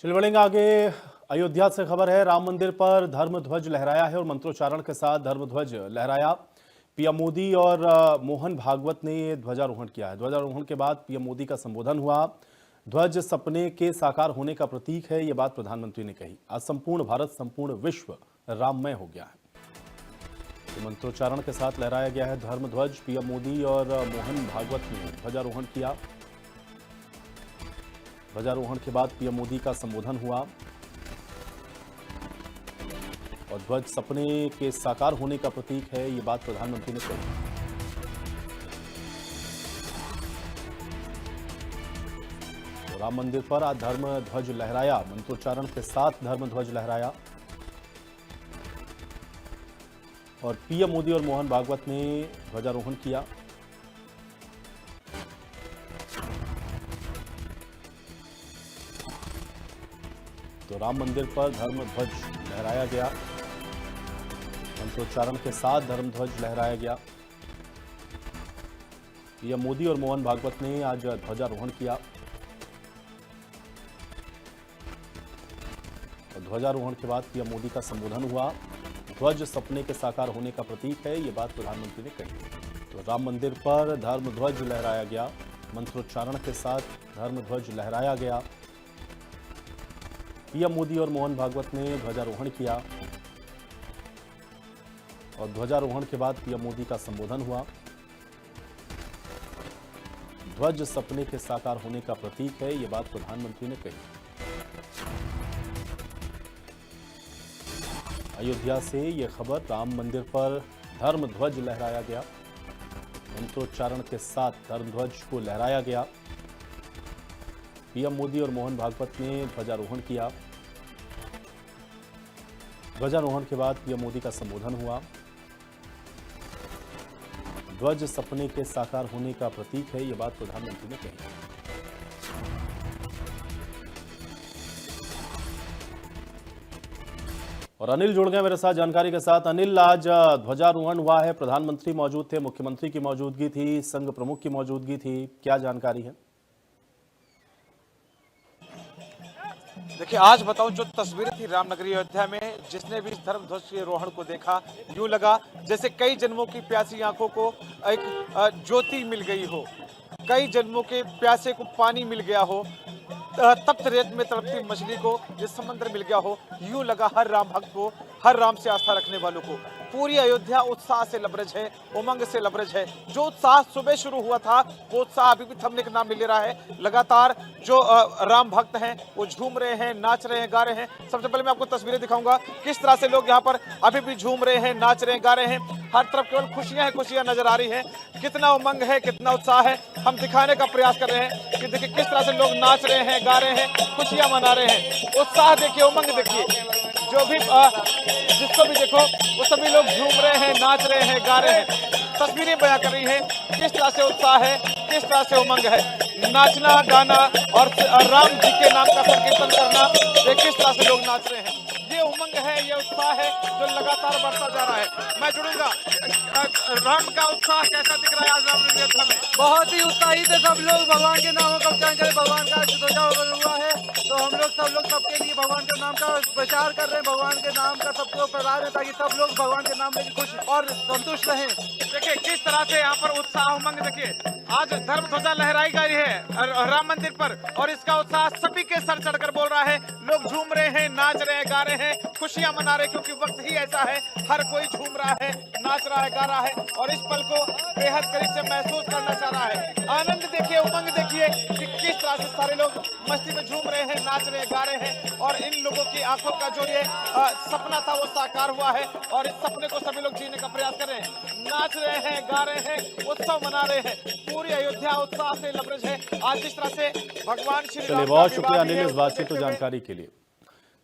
चलिए बढ़ेंगे आगे। अयोध्या से खबर है, राम मंदिर पर धर्म ध्वज लहराया है और मंत्रोच्चारण के साथ धर्म ध्वज लहराया। पीएम मोदी और मोहन भागवत ने ये ध्वजारोहण किया है। ध्वजारोहण के बाद पीएम मोदी का संबोधन हुआ। ध्वज सपने के साकार होने का प्रतीक है, ये बात प्रधानमंत्री ने कही। आज संपूर्ण भारत, संपूर्ण विश्व राममय हो गया है। तो मंत्रोच्चारण के साथ लहराया गया है धर्म ध्वज। पीएम मोदी और मोहन भागवत ने ध्वजारोहण किया। ध्वजारोहण के बाद पीएम मोदी का संबोधन हुआ और ध्वज सपने के साकार होने का प्रतीक है, ये बात प्रधानमंत्री ने कही। तो राम मंदिर पर आज धर्म ध्वज लहराया, मंत्रोच्चारण के साथ धर्म ध्वज लहराया और पीएम मोदी और मोहन भागवत ने ध्वजारोहण किया। तो राम मंदिर पर धर्म ध्वज लहराया गया, मंत्रोच्चारण के साथ धर्म ध्वज लहराया गया। पीएम मोदी और मोहन भागवत ने आज ध्वजारोहण किया और ध्वजारोहण के बाद पीएम मोदी का संबोधन हुआ। ध्वज सपने के साकार होने का प्रतीक है, ये बात प्रधानमंत्री ने कही। तो राम मंदिर पर धर्म ध्वज लहराया गया, मंत्रोच्चारण के साथ धर्म ध्वज लहराया गया। पीएम मोदी और मोहन भागवत ने ध्वजारोहण किया और ध्वजारोहण के बाद पीएम मोदी का संबोधन हुआ। ध्वज सपने के साकार होने का प्रतीक है, ये बात प्रधानमंत्री ने कही। अयोध्या से ये खबर, राम मंदिर पर धर्म ध्वज लहराया गया, मंत्रोच्चारण के साथ धर्म ध्वज को लहराया गया। पीएम मोदी और मोहन भागवत ने ध्वजारोहण किया। ध्वजारोहण के बाद पीएम मोदी का संबोधन हुआ। ध्वज सपने के साकार होने का प्रतीक है, ये बात प्रधानमंत्री ने कही। और अनिल जुड़ गए मेरे साथ जानकारी के साथ। अनिल, आज ध्वजारोहण हुआ है, प्रधानमंत्री मौजूद थे, मुख्यमंत्री की मौजूदगी थी, संघ प्रमुख की मौजूदगी थी, क्या जानकारी है? देखिए, आज बताऊं, जो तस्वीरें थी रामनगरी अयोध्या में, जिसने भी धर्म ध्वज के रोहण को देखा, यूं लगा जैसे कई जन्मों की प्यासी आंखों को एक ज्योति मिल गई हो, कई जन्मों के प्यासे को पानी मिल गया हो, तप्त रेत में तड़पती मछली को जिस समंदर मिल गया हो। यूं लगा हर राम भक्त को, हर राम से आस्था रखने वालों को। पूरी अयोध्या उत्साह से लबरेज है, उमंग से लबरेज है। जो उत्साह सुबह शुरू हुआ था, वो उत्साह अभी भी थमने का नाम नहीं ले रहा है। लगातार जो राम भक्त हैं वो झूम रहे हैं, नाच रहे हैं, गा रहे हैं। सबसे पहले मैं आपको तस्वीरें दिखाऊंगा किस तरह से लोग यहाँ पर अभी भी झूम रहे हैं, नाच रहे हैं, गा रहे हैं। हर तरफ केवल खुशियां ही खुशियां नजर आ रही हैं। कितना उमंग है, कितना उत्साह है, हम दिखाने का प्रयास कर रहे हैं कि देखिए किस तरह से लोग नाच रहे हैं, गा रहे हैं, खुशियां मना रहे हैं। उत्साह देखिए, उमंग देखिए, जो भी जिसको भी देखो वो सभी लोग झूम रहे हैं, नाच रहे हैं, गा रहे हैं। तस्वीरें बयां कर रही हैं किस तरह से उत्साह है, किस तरह से उमंग है। नाचना, गाना और राम जी के नाम का संकीर्तन करना, ये किस तरह से लोग नाच रहे हैं। ये उमंग है, ये उत्साह है जो लगातार बढ़ता जा रहा है। मैं जुड़ूंगा, राम का उत्साह कैसा दिख रहा है आज रामनगरी अयोध्या में? बहुत ही उत्साहित है सब लोग, भगवान के नामों का उच्चारण करें। भगवान का ध्वजारोहण हुआ है तो हम लोग सब लोग सबके लिए भगवान के नाम का प्रचार कर रहे हैं, भगवान के नाम का सबको फैला रहे हैं ताकि सब लोग भगवान के नाम में खुश और संतुष्ट रहें। देखिए किस तरह से यहाँ पर उत्साह, उमंग देखिए। आज धर्म ध्वजा लहराई गई है राम मंदिर पर और इसका उत्साह सभी के सर चढ़कर बोल रहा है। लोग झूम रहे हैं, नाच रहे हैं, गा रहे हैं, खुशियां मना रहे हैं, क्योंकि वक्त ही ऐसा है, हर कोई झूम रहा है, नाच रहा है, गा रहा है और इस पल को बेहद करीब से महसूस करना चाह रहा है। आनंद देखिए, उमंग देखिए कि किस तरह से सारे लोग मस्ती में झूम रहे हैं, नाच रहे हैं, गा रहे हैं और इन लोगों की आंखों का जो ये सपना था वो साकार हुआ है और इस सपने को सभी लोग जीने का प्रयास कर रहे हैं। नाच रहे हैं, गा रहे हैं, उत्सव मना रहे हैं। पूरी अयोध्या उत्साह से लबरेज है। आज जिस तरह से भगवान श्री चलिए, बहुत शुक्रिया अनिल इस बातचीत और जानकारी के लिए।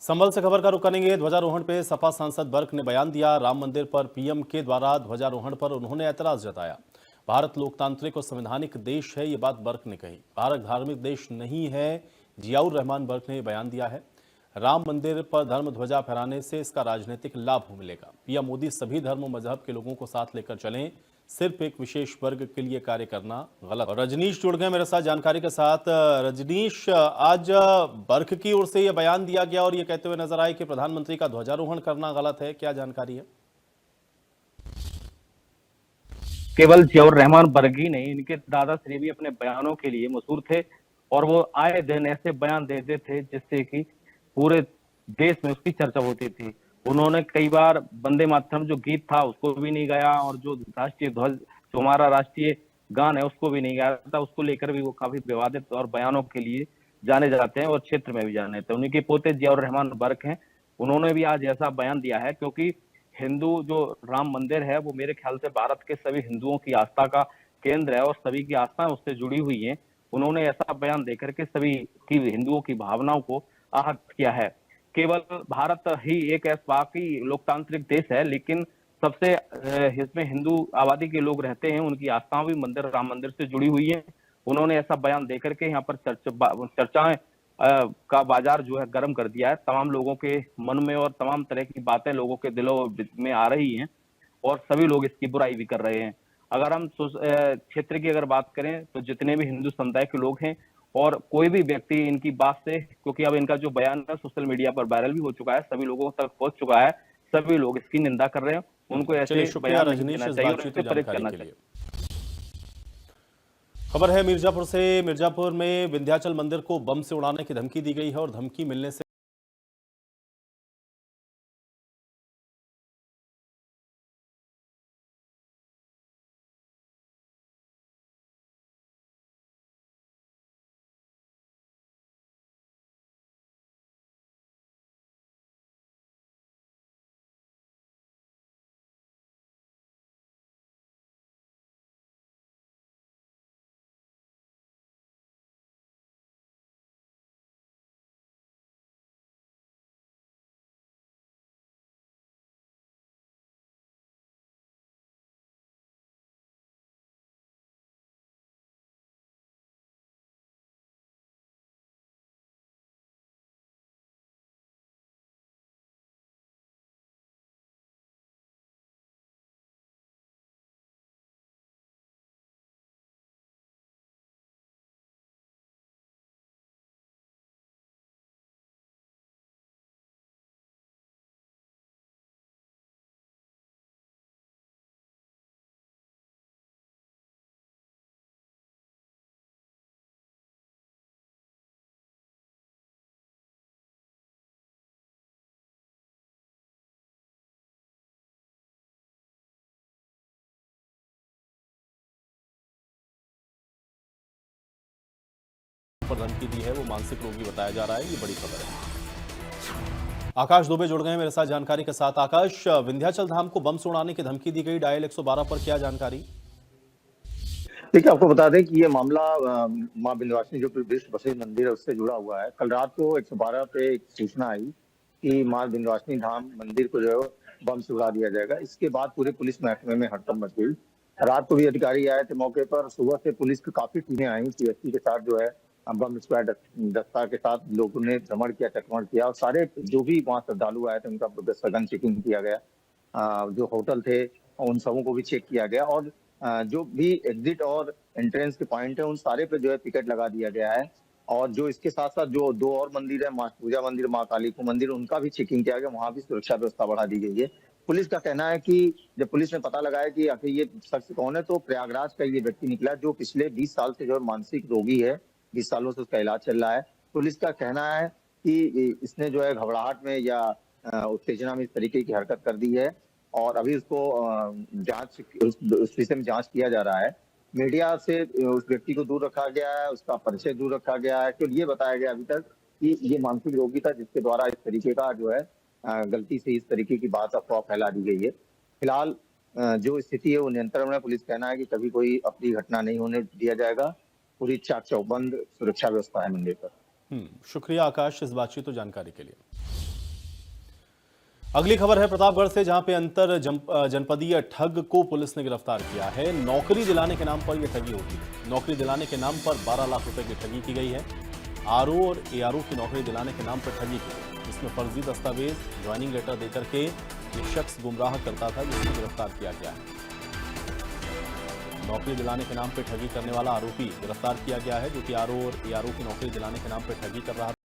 संभल से खबर का रुख करेंगे। ध्वजारोहण पे सपा सांसद बर्क ने बयान दिया। राम मंदिर पर पीएम के द्वारा ध्वजारोहण पर उन्होंने ऐतराज जताया। भारत लोकतांत्रिक और संवैधानिक देश है, ये बात बर्क ने कही। भारत धार्मिक देश नहीं है, जियाउर रहमान बर्क ने बयान दिया है। राम मंदिर पर धर्म ध्वजा फहराने से इसका राजनीतिक लाभ मिलेगा। पीएम मोदी सभी धर्म मजहब के लोगों को साथ लेकर चलें, सिर्फ एक विशेष वर्ग के लिए कार्य करना गलत। और रजनीश जुड़ गए मेरे साथ जानकारी के साथ। रजनीश, आज बर्क की ओर से यह बयान दिया गया और ये कहते हुए नजर आए कि प्रधानमंत्री का ध्वजारोहण करना गलत है, क्या जानकारी है? केवल जियाउर रहमान बर्क ही नहीं, इनके दादाश्री भी अपने बयानों के लिए मशहूर थे और वो आए दिन ऐसे बयान देते थे जिससे कि पूरे देश में उसकी चर्चा होती थी। उन्होंने कई बार वंदे मातरम जो गीत था उसको भी नहीं गाया और जो राष्ट्रीय ध्वज, जो हमारा राष्ट्रीय गान है, उसको भी नहीं गाया था। उसको लेकर भी वो काफी विवादित और बयानों के लिए जाने जाते हैं और क्षेत्र में भी जाने जाते हैं। उन्हीं के पोते जियाउर रहमान बर्क हैं, उन्होंने भी आज ऐसा बयान दिया है क्योंकि हिंदू जो राम मंदिर है वो मेरे ख्याल से भारत के सभी हिंदुओं की आस्था का केंद्र है और सभी की आस्था उससे जुड़ी हुई है। उन्होंने ऐसा बयान देकर के सभी की हिंदुओं की भावनाओं को आहत किया है। केवल भारत ही एक बाकी लोकतांत्रिक देश है, लेकिन सबसे इसमें हिंदू आबादी के लोग रहते हैं, उनकी आस्थाएं भी मंदिर, राम मंदिर से जुड़ी हुई है। उन्होंने ऐसा बयान देकर के यहाँ पर चर्चाएं का बाजार जो है गर्म कर दिया है। तमाम लोगों के मन में और तमाम तरह की बातें लोगों के दिलों में आ रही हैं और सभी लोग इसकी बुराई भी कर रहे हैं। अगर हम क्षेत्र की अगर बात करें तो जितने भी हिंदू समुदाय के लोग हैं और कोई भी व्यक्ति इनकी बात से, क्योंकि अब इनका जो बयान है सोशल मीडिया पर वायरल भी हो चुका है, सभी लोगों तक पहुंच चुका है, सभी लोग इसकी निंदा कर रहे हैं। उनको ऐसे बयान नहीं देना चाहिए और इससे परहेज करना चाहिए। खबर है मिर्जापुर से। मिर्जापुर में विंध्याचल मंदिर को बम से उड़ाने की धमकी दी गई है और धमकी मिलने से पर धमकी दी है, वो मानसिक रोगी बताया जा रहा है। ये बड़ी खबर है। आकाश दुबे जुड़ गए मेरे साथ जानकारी के साथ। आकाश, विंध्याचल धाम को बम से उड़ाने की धमकी दी गई, डायल 112 पर क्या जानकारी? देखिए, आपको बता दें कि ये मामला मां विंध्यवासिनी जो विश्व प्रसिद्ध मंदिर है उससे जुड़ा हुआ है। कल रात को 112 पे एक सूचना आई कि मां विंध्यवासिनी धाम मंदिर को जो है बम से उड़ा दिया जाएगा। इसके बाद पूरे पुलिस महकमे में हड़कंप मच गई। रात को भी अधिकारी आए थे मौके पर। सुबह से पुलिस की काफी टीमें आई, पीएसपी के साथ जो है बम स्क्वाड दस्ता के साथ लोगों ने भ्रमण किया, चकमक किया और सारे जो भी वहाँ श्रद्धालु आए थे उनका सघन चेकिंग किया गया। जो होटल थे उन सबों को भी चेक किया गया और जो भी एग्जिट और एंट्रेंस के पॉइंट है उन सारे पे जो है टिकट लगा दिया गया है। और जो इसके साथ साथ जो 2 और मंदिर है, मां पूजा मंदिर, मां काली को मंदिर, उनका भी चेकिंग किया गया, वहां भी सुरक्षा व्यवस्था बढ़ा दी गई है। पुलिस का कहना है कि जब पुलिस ने पता लगाया कि आखिर ये शख्स कौन है, तो प्रयागराज का ये व्यक्ति निकला जो पिछले 20 साल से जो है मानसिक रोगी है, 20 सालों से उसका इलाज चल रहा है। पुलिस का कहना है कि इसने जो है घबराहट में या उत्तेजना में इस तरीके की हरकत कर दी है और अभी उसको जांच, उस विषय में जांच किया जा रहा है। मीडिया से उस व्यक्ति को दूर रखा गया है, उसका परिचय दूर रखा गया है। तो ये बताया गया अभी तक कि ये मानसिक रोगी था जिसके द्वारा इस तरीके का जो है गलती से इस तरीके की बात अफवाह फैला दी गई है। फिलहाल जो स्थिति है वो नियंत्रण में। पुलिस कहना है कि कभी कोई अप्रिय घटना नहीं होने दिया जाएगा। पूरी चाक चौबंद सुरक्षा व्यवस्था है मंदिर पर। शुक्रिया आकाश इस बातचीत और जानकारी के लिए। अगली खबर है प्रतापगढ़ से, जहां पे अंतर जनपदीय ठग को पुलिस ने गिरफ्तार किया है। नौकरी दिलाने के नाम पर यह ठगी होती है। नौकरी दिलाने के नाम पर 12 लाख रुपए की ठगी की गई है। आरओ और एआरओ की नौकरी दिलाने के नाम पर ठगी की गई। इसमें फर्जी दस्तावेज, ज्वाइनिंग लेटर देकर के ये शख्स गुमराह करता था, जिसको गिरफ्तार किया गया है। नौकरी दिलाने के नाम पर ठगी करने वाला आरोपी गिरफ्तार किया गया है, जो कि आरओ और एआरओ की नौकरी दिलाने के नाम पर ठगी कर रहा था।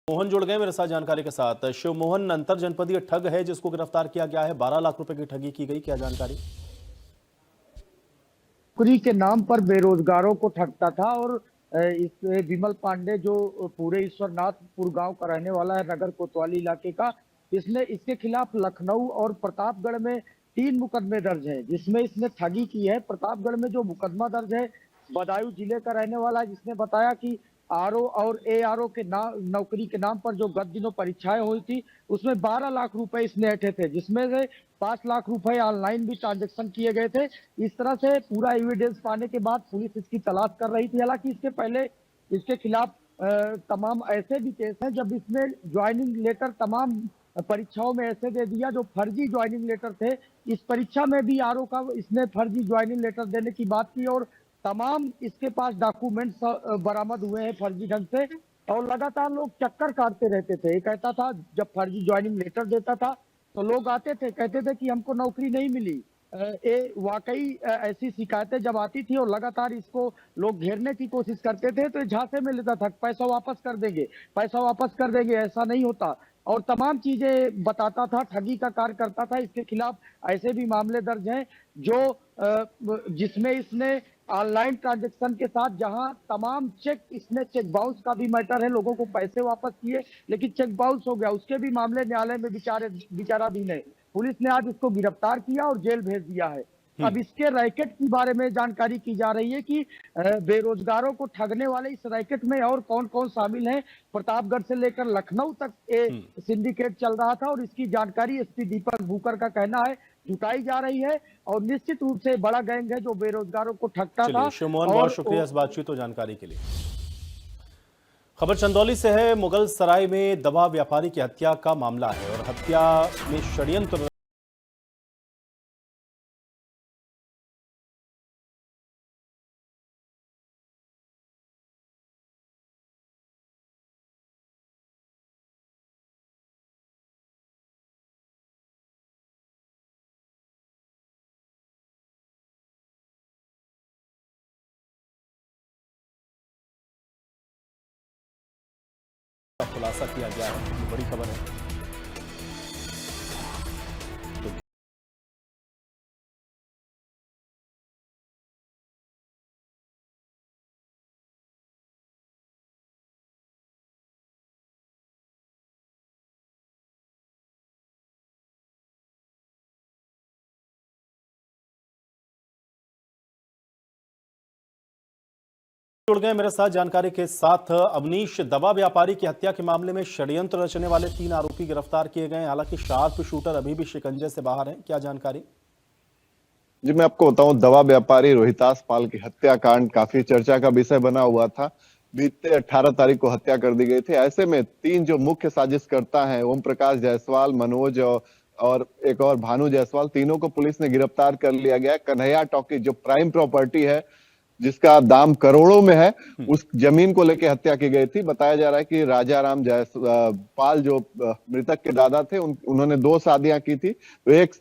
मोहन जुड़ गए मेरे साथ जानकारी के साथ। शिव मोहन, अंतर जनपदीय ठग है जिसको गिरफ्तार किया गया है, 12 लाख रुपए की ठगी की गई, क्या जानकारी? नौकरी के नाम पर बेरोजगारों को ठगता था और इस विमल पांडे जो पूरे ईश्वरनाथपुर गांव का रहने वाला है, नगर कोतवाली इलाके का, इसके खिलाफ लखनऊ और प्रतापगढ़ में 3 मुकदमे दर्ज हैं, जिसमें इसने ठगी की है। प्रतापगढ़ में जो मुकदमा दर्ज है, बदायूं जिले का रहने वाला है, जिसने बताया कि आरओ और एआरओ के नौकरी के नाम पर जो गत दिनों परीक्षाएं हुई थी, उसमें 12 लाख रुपए इसने ऐंठे थे, जिसमें से 5 लाख रुपए ऑनलाइन भी ट्रांजेक्शन किए गए थे। इस तरह से पूरा एविडेंस पाने के बाद पुलिस इसकी तलाश कर रही थी। हालांकि इसके पहले इसके खिलाफ तमाम ऐसे भी केस हैं जब इसने ज्वाइनिंग लेटर तमाम परीक्षाओं में ऐसे दे दिया जो फर्जी ज्वाइनिंग लेटर थे। इस परीक्षा में भी आरओ का इसने फर्जी ज्वाइनिंग लेटर देने की बात की और तमाम इसके पास डॉक्यूमेंट्स बरामद हुए हैं फर्जी ढंग से, और लगातार लोग चक्कर काटते रहते थे। ये कहता था, जब फर्जी ज्वाइनिंग लेटर देता था तो लोग आते थे, कहते थे कि हमको नौकरी नहीं मिली। ये वाकई ऐसी शिकायतें जब आती थी और लगातार इसको लोग घेरने की कोशिश करते थे तो झांसे में लेता था, पैसा वापस कर देंगे, पैसा वापस कर देंगे, ऐसा नहीं होता, और तमाम चीजें बताता था, ठगी का कार्य करता था। इसके खिलाफ ऐसे भी मामले दर्ज हैं जो जिसमें इसने ऑनलाइन ट्रांजैक्शन के साथ, जहां तमाम चेक बाउंस का भी मैटर है, लोगों को पैसे वापस किए लेकिन चेक बाउंस हो गया, उसके भी मामले न्यायालय में विचाराधीन है। पुलिस ने आज इसको गिरफ्तार किया और जेल भेज दिया है। अब इसके रैकेट के बारे में जानकारी की जा रही है कि बेरोजगारों को ठगने वाले इस रैकेट में और कौन कौन शामिल हैं। प्रतापगढ़ से लेकर लखनऊ तक सिंडिकेट चल रहा था और इसकी जानकारी एसपी दीपक भूकर का कहना है जुटाई जा रही है, और निश्चित रूप से बड़ा गैंग है जो बेरोजगारों को ठगता था। शिव मोहन, बहुत शुक्रिया इस बातचीत और जानकारी के लिए। खबर चंदौली से है। मुगल सराय में दवा व्यापारी की हत्या का मामला है और हत्या में षड्यंत्र का खुलासा किया गया है। ये बड़ी खबर है। जुड़ गए मेरे साथ जानकारी के साथ अवनीश। दवा व्यापारी की हत्या के मामले में षड्यंत्र रचने वाले 3 आरोपी गिरफ्तार किए गए। हालांकि शार्प शूटर अभी भी शिकंजे से बाहर हैं, क्या जानकारी? जी, मैं आपको बताऊं, दवा व्यापारी रोहितास पाल की हत्याकांड काफी चर्चा का विषय बना हुआ था। बीते 18 तारीख को हत्या कर दी गई थी। ऐसे में 3 जो मुख्य साजिशकर्ता हैं, ओम प्रकाश जायसवाल, मनोज और एक और भानु जायसवाल, तीनों को पुलिस ने गिरफ्तार कर लिया गया। कन्हैया टॉकी जो प्राइम प्रॉपर्टी है जिसका दाम करोड़ों में है, उस जमीन को लेकर हत्या की गई थी। बताया जा रहा है कि राजा राम पाल जो मृतक के दादा थे, उन्होंने 2 शादियां की थी। तो एक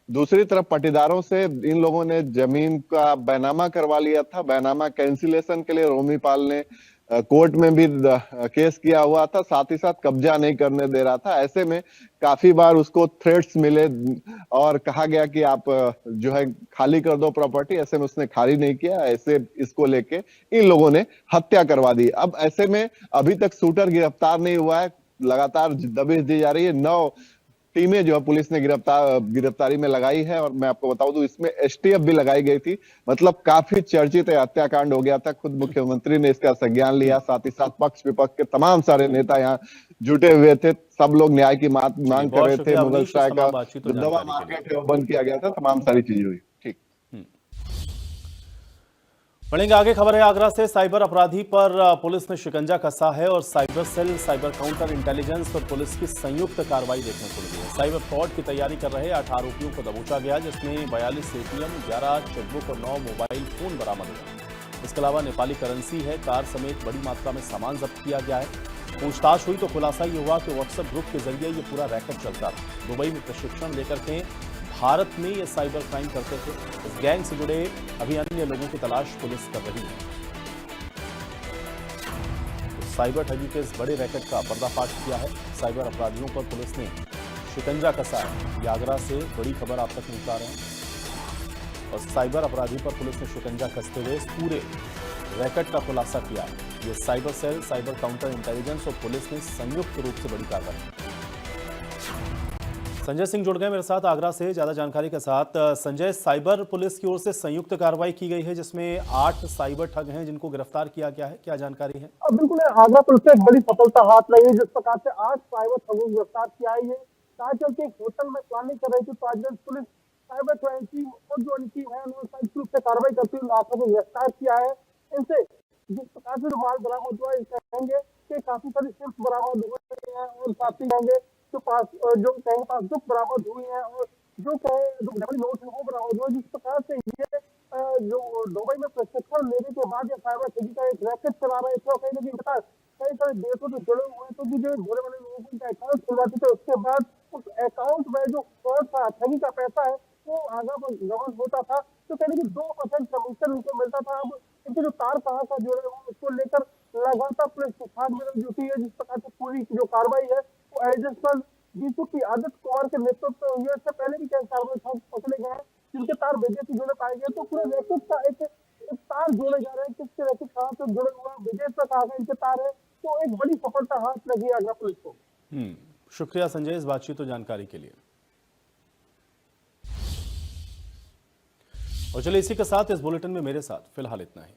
दूसरी तरफ पट्टीदारों से इन लोगों ने जमीन का बैनामा करवा लिया था। बैनामा कैंसिलेशन के लिए रोमी पाल ने कोर्ट में भी केस किया हुआ था, साथ ही साथ कब्जा नहीं करने दे रहा था। ऐसे में काफी बार उसको थ्रेट्स मिले और कहा गया कि आप जो है खाली कर दो प्रॉपर्टी। ऐसे में उसने खाली नहीं किया। ऐसे इसको लेके इन लोगों ने हत्या करवा दी। अब ऐसे में अभी तक शूटर गिरफ्तार नहीं हुआ है, लगातार दबिश दी जा रही है। 9 टीमें जो है पुलिस ने गिरफ्तारी में लगाई है। और मैं आपको बता दूं इसमें एसटीएफ भी लगाई गई थी। मतलब काफी चर्चित हत्याकांड हो गया था। खुद मुख्यमंत्री ने इसका संज्ञान लिया, साथ ही साथ पक्ष विपक्ष के तमाम सारे नेता यहाँ जुटे हुए थे। सब लोग न्याय की मांग कर बहुत रहे थे। शुक्रिया मुगल अवनीश, सराय इस का तमाम बातचीत और जो दवा जानकारी के लिए। मार्केट है वो बंद किया गया था। तमाम सारी चीजें हुई। ठीक, बढ़ेंगे आगे। खबर है आगरा से, साइबर अपराधी पर पुलिस ने शिकंजा कसा है और cyber cell, cyber counter intelligence और पुलिस की संयुक्त कार्रवाई देखने को मिली है। साइबर फ्रॉड की तैयारी कर रहे 8 आरोपियों को दबोचा गया, जिसमें 42 एटीएम, 11 चेकबुक और 9 मोबाइल फोन बरामद हुए। इसके अलावा नेपाली करेंसी है, कार समेत बड़ी मात्रा में सामान जब्त किया गया है। पूछताछ हुई तो खुलासा ये हुआ कि व्हाट्सएप ग्रुप के जरिए ये पूरा रैकेट चलता था। दुबई में प्रशिक्षण लेकर के भारत में ये साइबर क्राइम करते थे। इस गैंग से जुड़े अभी अन्य लोगों की तलाश पुलिस कर रही है। तो साइबर ठगी के इस बड़े रैकेट का पर्दाफाश किया है। साइबर अपराधियों पर पुलिस ने शिकंजा कसा है। ये आगरा से बड़ी खबर आप तक पहुंचा रहे हैं। और साइबर अपराधी पर पुलिस ने शिकंजा कसते हुए इस पूरे रैकेट का खुलासा किया है। ये cyber cell, cyber counter intelligence और पुलिस ने संयुक्त रूप से बड़ी कार्रवाई की। संजय सिंह जुड़ गए मेरे साथ आगरा से ज्यादा जानकारी के साथ। संजय, साइबर पुलिस की ओर से संयुक्त कार्रवाई की गई है जिसमें 8 साइबर ठग हैं जिनको गिरफ्तार किया गया है, क्या जानकारी है? बिल्कुल, आगरा पुलिस से एक बड़ी सफलता हाथ लगी है। जिस प्रकार से 8 साइबर ठगों को गिरफ्तार किया है। ये कहा कि एक होटल में प्लानिंग कर रही थी, तो आज पुलिस साइबर क्राइम टीम और जो उनकी है उन्होंने संयुक्त रूप से कार्रवाई करते हुए लाखों को गिरफ्तार किया है। इनसे जिस प्रकार से जो माल बरामद हुआ है, कहेंगे कि काफी सारी सिर्फ बरामद हुए हैं और साथ ही कहेंगे जो कहेंगे पासबुक बरामद हुई है और जो डबल नोट है वो बरामद हुआ। जिस प्रकार से ये जो दुबई में प्रशिक्षण लेने के बाद ये साइबर ठगी का एक रैकेट चला रहे थे और कहीं ना कहीं कई सारे देशों से जुड़े हुए थे कि जो भोले वाले लोगों को अकाउंट खुलवाते थे, उसके बाद उस अकाउंट में जो फ्रॉड था, ठगी का पैसा है, वो आगे पर गबन होता था। तो कहने की 2% कमीशन उनको मिलता था। अब इनके जो तार कहाँ का जुड़े हुए उसको लेकर लगातार पुलिस छान में जुटी है। जिस प्रकार से पूरी जो कार्रवाई है वो एडिशनल डीसीपी आदित्य कुमार के नेतृत्व में हुई है। इससे पहले भी कई कार्रवाई पकड़े गए हैं जिनके तार विदेश से जुड़े पाए गए। तो पूरे रैकेट का एक तार जोड़े जा रहे हैं, किसके रैकेट कहाँ से जुड़े हुए हैं, विदेश तक आ गए इनके तार है। तो एक बड़ी सफलता हाथ लगी आगरा पुलिस को। शुक्रिया संजय इस बातचीत और जानकारी के लिए। और चलिए इसी के साथ इस बुलेटिन में मेरे साथ फिलहाल इतना ही।